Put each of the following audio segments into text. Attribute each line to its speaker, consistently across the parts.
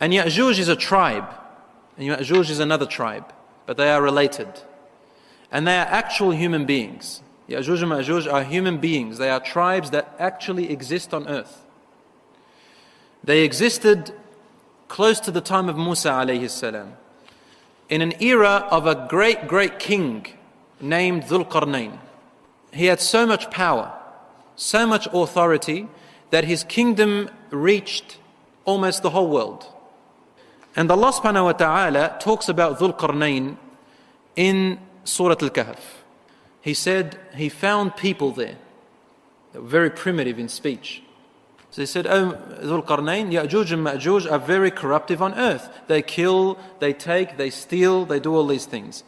Speaker 1: And Ya'juj is a tribe, and Ya'juj is another tribe, but they are related. And they are actual human beings. Ya'juj and Ma'juj are human beings. They are tribes that actually exist on earth. They existed close to the time of Musa alayhi salam, in an era of a great king named Dhul Qarnayn. He had so much power, so much authority, that his kingdom reached almost the whole world. And Allah subhanahu wa ta'ala talks about Dhul Qarnayn in Surah Al-Kahf. He said he found people there that were very primitive in speech. So he said, "Oh, Dhul Qarnayn, Ya'juj and Ma'juj are very corruptive on earth. They kill, they take, they steal, they do all these things.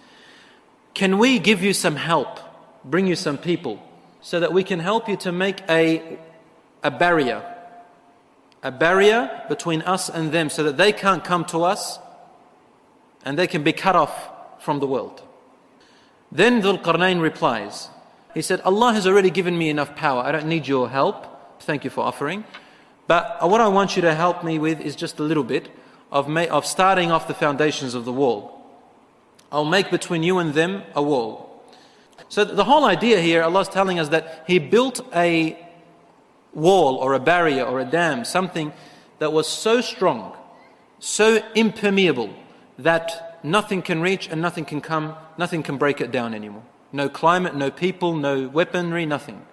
Speaker 1: Can we give you some help, bring you some people, so that we can help you to make a barrier between us and them, so that they can't come to us and they can be cut off from the world?" Then Dhul Qarnayn replies, he said, "Allah has already given me enough power. I don't need your help. Thank you for offering. But what I want you to help me with is just a little bit of starting off the foundations of the wall. I'll make between you and them a wall." So the whole idea here, Allah is telling us that He built a wall or a barrier or a dam, something that was so strong, so impermeable, that nothing can reach and nothing can come, nothing can break it down anymore. No climate, no people, no weaponry, nothing.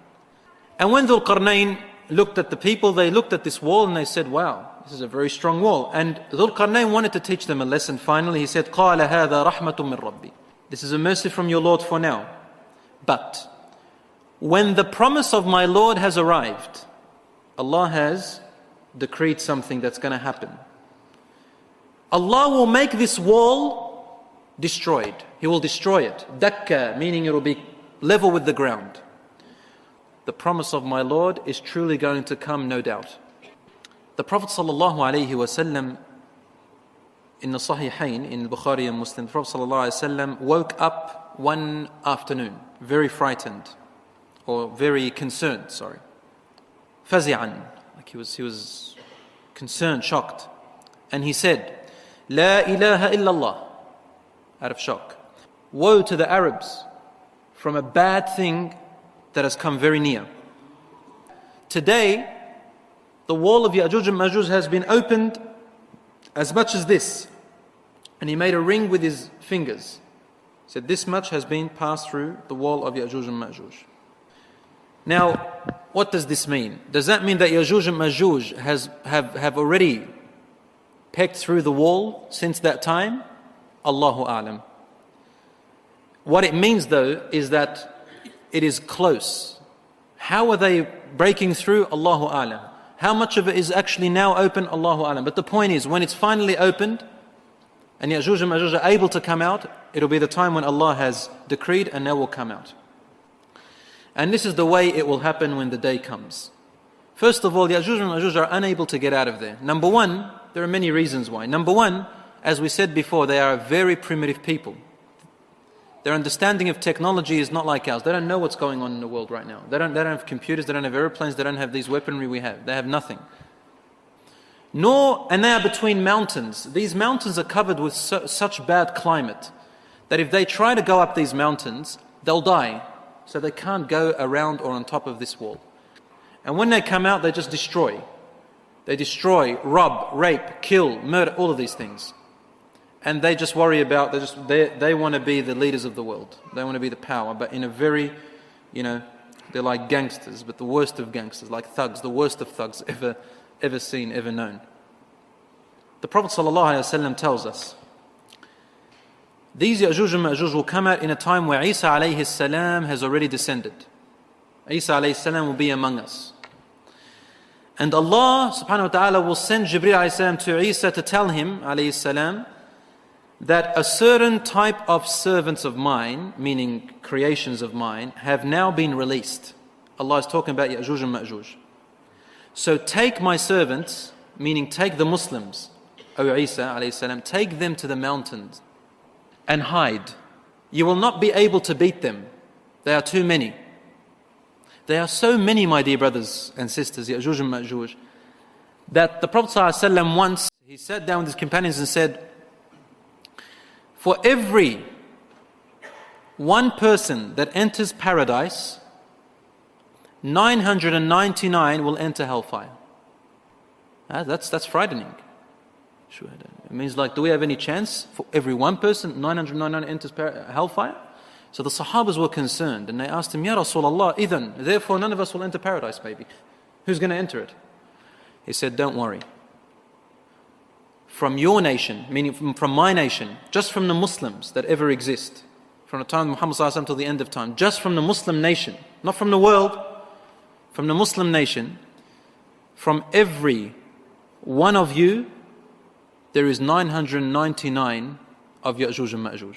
Speaker 1: And when Dhul Qarnayn looked at the people, they looked at this wall and they said, "Wow, this is a very strong wall." And Dhul Qarnayn wanted to teach them a lesson finally. He said, قَالَ هَذَا رَحْمَةٌ مِّن رَبِّي. This is a mercy from your Lord for now. But when the promise of my Lord has arrived, Allah has decreed something that's going to happen. Allah will make this wall destroyed. He will destroy it. Dakka, meaning it will be level with the ground. The promise of my Lord is truly going to come, no doubt. The Prophet ﷺ, in the Sahihain, in Bukhari and Muslim, the Prophet ﷺ woke up one afternoon, very frightened, or very concerned, fazi'an, like he was concerned, shocked. And he said, "La ilaha illallah," out of shock. Woe to the Arabs from a bad thing that has come very near. Today, the wall of Ya'juj and Ma'juj has been opened as much as this. And he made a ring with his fingers. He said, "This much has been passed through the wall of Ya'juj and Ma'juj." Now, what does this mean? Does that mean that Ya'juj and Ma'juj have already pecked through the wall since that time? Allahu A'lam. What it means though is that it is close. How are they breaking through? Allahu A'lam. How much of it is actually now open? Allahu A'lam. But the point is, when it's finally opened and Ya'juj and Ma'juj are able to come out, it'll be the time when Allah has decreed and they will come out. And this is the way it will happen when the day comes. First of all, Ya'juj and Ma'juj are unable to get out of there. Number one, there are many reasons why. Number one, as we said before, they are a very primitive people. Their understanding of technology is not like ours. They don't know what's going on in the world right now. They don't have computers, they don't have airplanes, they don't have these weaponry we have. They have nothing. And they are between mountains. These mountains are covered with such bad climate that if they try to go up these mountains, they'll die. So they can't go around or on top of this wall. And when they come out, they just destroy. They destroy, rob, rape, kill, murder, all of these things. And they just worry about, they want to be the leaders of the world. They want to be the power, but in a very, they're like gangsters, but the worst of gangsters, like thugs, the worst of thugs ever seen, ever known. The Prophet ﷺ tells us, these Ya'juj and Ma'juj will come out in a time where Isa alayhi salam has already descended. Isa alayhi salam will be among us. And Allah subhanahu wa ta'ala will send Jibreel alayhi salam to Isa to tell him alayhi salam that a certain type of servants of mine, meaning creations of mine, have now been released. Allah is talking about Ya'juj and Ma'juj. So take my servants, meaning take the Muslims, O Isa alayhi salam, take them to the mountains and hide. You will not be able to beat them. They are too many. There are so many, my dear brothers and sisters, Ya'juj and Ma'juj, that the Prophet ﷺ once, He sat down with his companions and said, for every one person that enters paradise, 999 will enter hellfire. That's frightening. It means, like, do we have any chance for every one person, 999 enters hellfire? So the Sahabas were concerned and they asked him, Ya Rasulullah, therefore none of us will enter paradise, maybe. Who's going to enter it? He said, don't worry. From your nation, meaning from my nation, just from the Muslims that ever exist, from the time of Muhammad ﷺ till the end of time, just from the Muslim nation, not from the world, from the Muslim nation, from every one of you, there is 999 of Ya'juj and Ma'juj.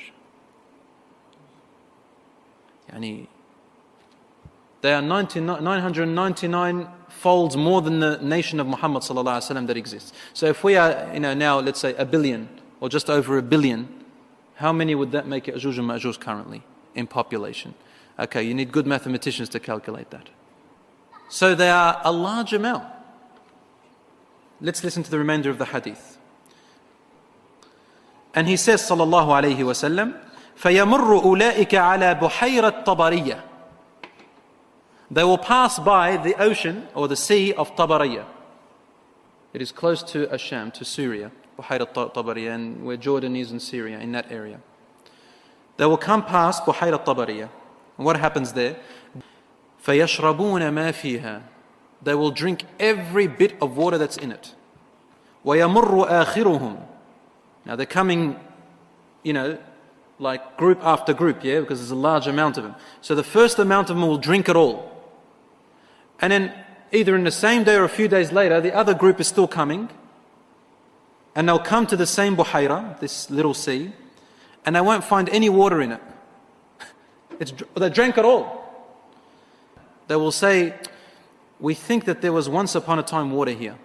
Speaker 1: They are 999 folds more than the nation of Muhammad ﷺ that exists. So if we are, now let's say 1 billion or just over 1 billion, how many would that make Ya'juj and Ma'juj currently in population? Okay, you need good mathematicians to calculate that. So they are a large amount. Let's listen to the remainder of the hadith. And he says, sallallahu alayhi wa sallam, فَيَمُرُّ أُولَٰئِكَ عَلَى بُحَيْرَةِ طَبَرِيَّةِ. They will pass by the ocean or the sea of Tabariyah. It is close to Asham, to Syria, Buhayrat Tabariyah, and where Jordan is in Syria, in that area. They will come past Buhayrat Tabariyah. And what happens there? فَيَشْرَبُونَ مَا فِيهَا. They will drink every bit of water that's in it. وَيَمُرُّ آخِرُهُمْ. Now they're coming, like group after group, yeah, because there's a large amount of them. So the first amount of them will drink it all. And then either in the same day or a few days later, the other group is still coming. And they'll come to the same Buhayra, this little sea, and they won't find any water in it. They drank it all. They will say, we think that there was once upon a time water here.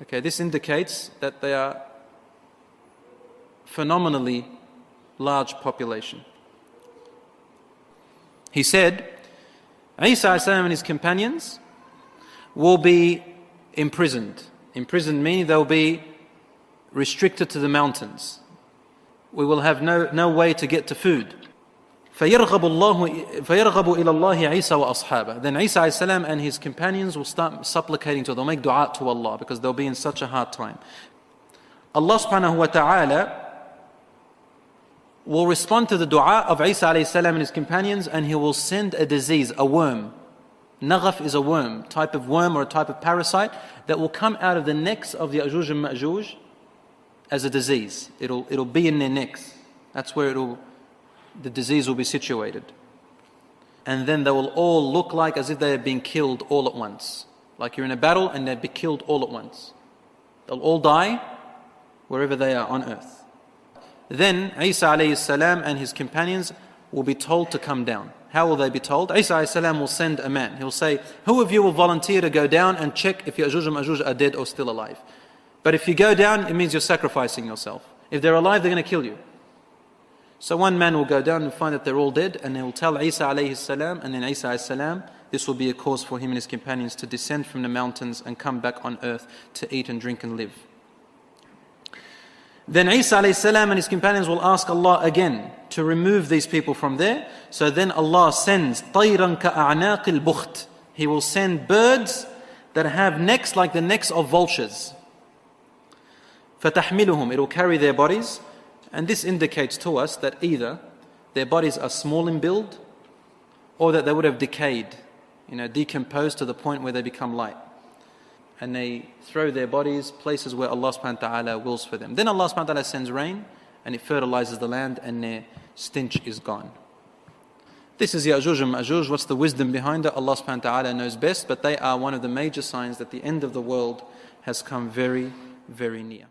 Speaker 1: Okay, this indicates that they are phenomenally large population. He said, Isa and his companions will be imprisoned. Imprisoned meaning they'll be restricted to the mountains. We will have no way to get to food. فَيَرْغَبُ إِلَى اللَّهِ عِيسَى وَأَصْحَابَهُ. Then Isa and his companions will start supplicating to Allah. They'll make dua to Allah because they'll be in such a hard time. Allah subhanahu wa ta'ala will respond to the dua of Isa and his companions, and he will send a disease, a worm. Naghaf is a worm, type of worm or a type of parasite that will come out of the necks of the Ya'juj and Ma'juj as a disease. It'll be in their necks. That's where the disease will be situated. And then they will all look like as if they had been killed all at once. Like you're in a battle and they'd be killed all at once. They'll all die wherever they are on earth. Then Isa and his companions will be told to come down. How will they be told? Isa will send a man. He'll say, who of you will volunteer to go down and check if Ya'juj and Ma'juj are dead or still alive? But if you go down, it means you're sacrificing yourself. If they're alive, they're going to kill you. So one man will go down and find that they're all dead, and he will tell Isa and then Isa this will be a cause for him and his companions to descend from the mountains and come back on earth to eat and drink and live. Then Isa and his companions will ask Allah again to remove these people from there. So then Allah sends طَيْرًا كَأَعْنَاقِ الْبُخْتِ. He will send birds that have necks like the necks of vultures. فَتَحْمِلُهُمْ. It will carry their bodies. And this indicates to us that either their bodies are small in build or that they would have decayed, decomposed to the point where they become light. And they throw their bodies places where Allah subhanahu wa ta'ala wills for them. Then Allah subhanahu wa ta'ala sends rain and it fertilizes the land and their stench is gone. This is Ya'juj and Ma'juj. What's the wisdom behind it? Allah subhanahu wa ta'ala knows best, but they are one of the major signs that the end of the world has come very, very near.